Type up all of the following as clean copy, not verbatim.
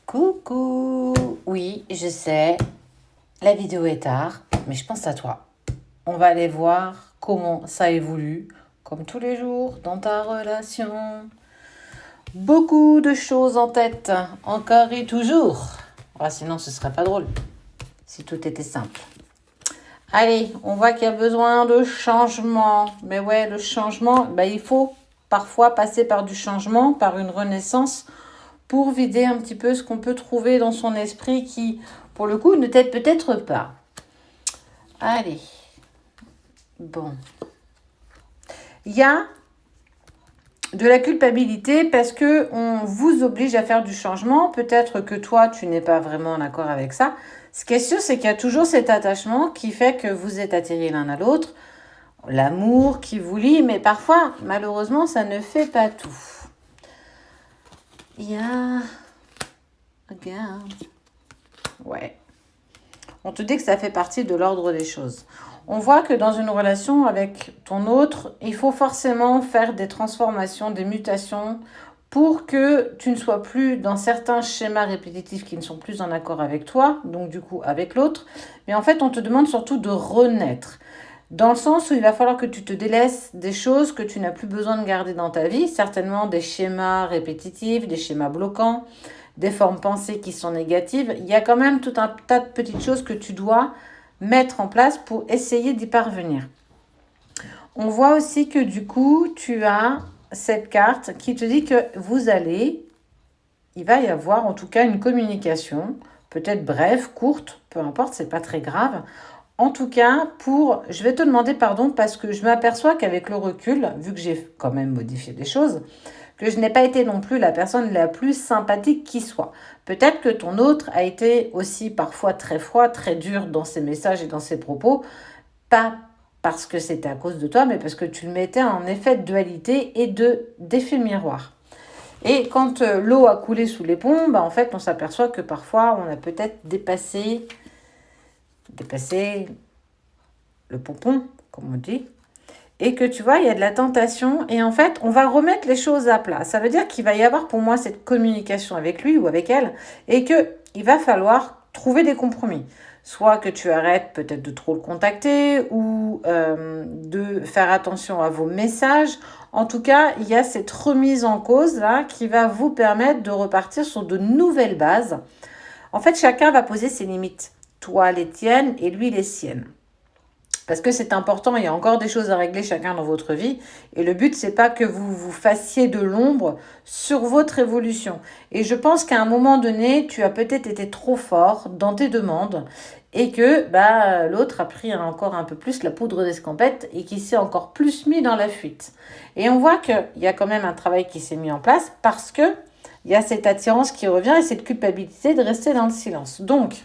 Coucou. Oui, je sais, la vidéo est tard, mais je pense à toi. On va aller voir comment ça évolue, comme tous les jours, dans ta relation. Beaucoup de choses en tête, encore et toujours. Sinon, ce serait pas drôle, si tout était simple. Allez, on voit qu'il y a besoin de changement. Mais ouais, le changement, il faut parfois passer par du changement, par une renaissance, pour vider un petit peu ce qu'on peut trouver dans son esprit qui, pour le coup, ne t'aide peut-être pas. Allez. Bon. Il y a de la culpabilité parce que on vous oblige à faire du changement. Peut-être que toi, tu n'es pas vraiment en accord avec ça. Ce qui est sûr, c'est qu'il y a toujours cet attachement qui fait que vous êtes attirés l'un à l'autre. L'amour qui vous lie, mais parfois, malheureusement, ça ne fait pas tout. Il y a... Regarde. Ouais. On te dit que ça fait partie de l'ordre des choses. On voit que dans une relation avec ton autre, il faut forcément faire des transformations, des mutations pour que tu ne sois plus dans certains schémas répétitifs qui ne sont plus en accord avec toi, donc du coup avec l'autre. Mais en fait, on te demande surtout de renaître. Dans le sens où il va falloir que tu te délaisses des choses que tu n'as plus besoin de garder dans ta vie, certainement des schémas répétitifs, des schémas bloquants, des formes pensées qui sont négatives. Il y a quand même tout un tas de petites choses que tu dois mettre en place pour essayer d'y parvenir. On voit aussi que du coup, tu as cette carte qui te dit que il va y avoir en tout cas une communication, peut-être brève, courte, peu importe, c'est pas très grave. En tout cas, je vais te demander pardon parce que je m'aperçois qu'avec le recul, vu que j'ai quand même modifié des choses, que je n'ai pas été non plus la personne la plus sympathique qui soit. Peut-être que ton autre a été aussi parfois très froid, très dur dans ses messages et dans ses propos, pas parce que c'était à cause de toi, mais parce que tu le mettais en effet de dualité et d'effet miroir. Et quand l'eau a coulé sous les ponts, en fait, on s'aperçoit que parfois, on a peut-être dépassé le pompon, comme on dit, et que tu vois, il y a de la tentation, et en fait, on va remettre les choses à plat. Ça veut dire qu'il va y avoir pour moi cette communication avec lui ou avec elle, et qu'il va falloir trouver des compromis. Soit que tu arrêtes peut-être de trop le contacter, ou de faire attention à vos messages. En tout cas, il y a cette remise en cause là qui va vous permettre de repartir sur de nouvelles bases. En fait, chacun va poser ses limites. Toi, les tiennes, et lui, les siennes. Parce que c'est important, il y a encore des choses à régler chacun dans votre vie. Et le but, c'est pas que vous vous fassiez de l'ombre sur votre évolution. Et je pense qu'à un moment donné, tu as peut-être été trop fort dans tes demandes et que l'autre a pris encore un peu plus la poudre d'escampette et qui s'est encore plus mis dans la fuite. Et on voit qu'il y a quand même un travail qui s'est mis en place parce que il y a cette attirance qui revient et cette culpabilité de rester dans le silence. Donc,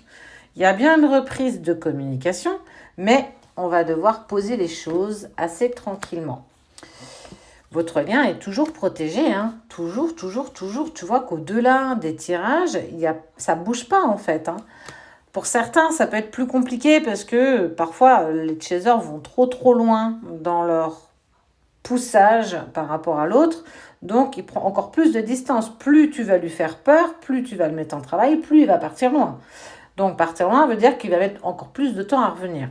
il y a bien une reprise de communication, mais on va devoir poser les choses assez tranquillement. Votre lien est toujours protégé, hein. Toujours. Tu vois qu'au-delà des tirages, ça ne bouge pas en fait. Hein. Pour certains, ça peut être plus compliqué parce que parfois, les chasers vont trop loin dans leur poussage par rapport à l'autre. Donc, il prend encore plus de distance. Plus tu vas lui faire peur, plus tu vas le mettre en travail, plus il va partir loin. Donc, partir loin veut dire qu'il va mettre encore plus de temps à revenir.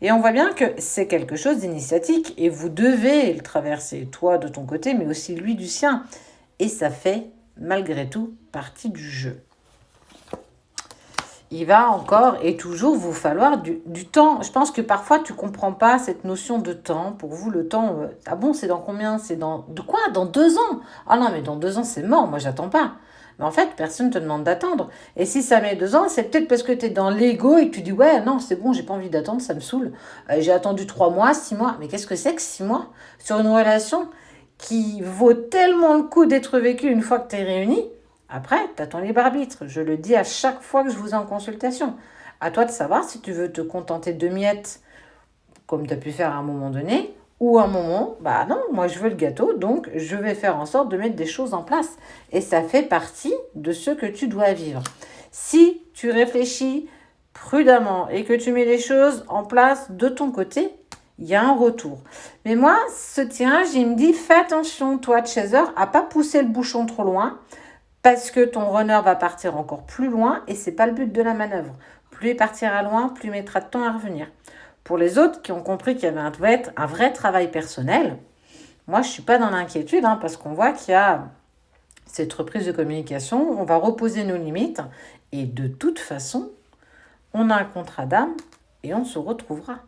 Et on voit bien que c'est quelque chose d'initiatique et vous devez le traverser, toi de ton côté, mais aussi lui du sien. Et ça fait, malgré tout, partie du jeu. Il va encore et toujours vous falloir du temps. Je pense que parfois, tu ne comprends pas cette notion de temps. Pour vous, le temps, ah bon, c'est dans combien? C'est de quoi? Dans 2 ans? Ah non, mais dans 2 ans, c'est mort. Moi, j'attends pas. Mais en fait, personne ne te demande d'attendre. Et si ça met 2 ans, c'est peut-être parce que tu es dans l'ego et que tu dis, ouais, non, c'est bon, j'ai pas envie d'attendre, ça me saoule. J'ai attendu 3 mois, 6 mois. Mais qu'est-ce que c'est que 6 mois sur une relation qui vaut tellement le coup d'être vécue une fois que tu es réunis? Après, tu as ton libre arbitre. Je le dis à chaque fois que je vous ai en consultation. À toi de savoir si tu veux te contenter de miettes, comme tu as pu faire à un moment donné, ou à un moment, non, moi je veux le gâteau, donc je vais faire en sorte de mettre des choses en place. Et ça fait partie de ce que tu dois vivre. Si tu réfléchis prudemment et que tu mets les choses en place de ton côté, il y a un retour. Mais moi, ce tirage, il me dit, fais attention, toi, chaser, à pas pousser le bouchon trop loin, parce que ton runner va partir encore plus loin et c'est pas le but de la manœuvre. Plus il partira loin, plus il mettra de temps à revenir. Pour les autres qui ont compris qu'il y avait un vrai travail personnel, moi je suis pas dans l'inquiétude parce qu'on voit qu'il y a cette reprise de communication, on va reposer nos limites et de toute façon, on a un contrat d'âme et on se retrouvera.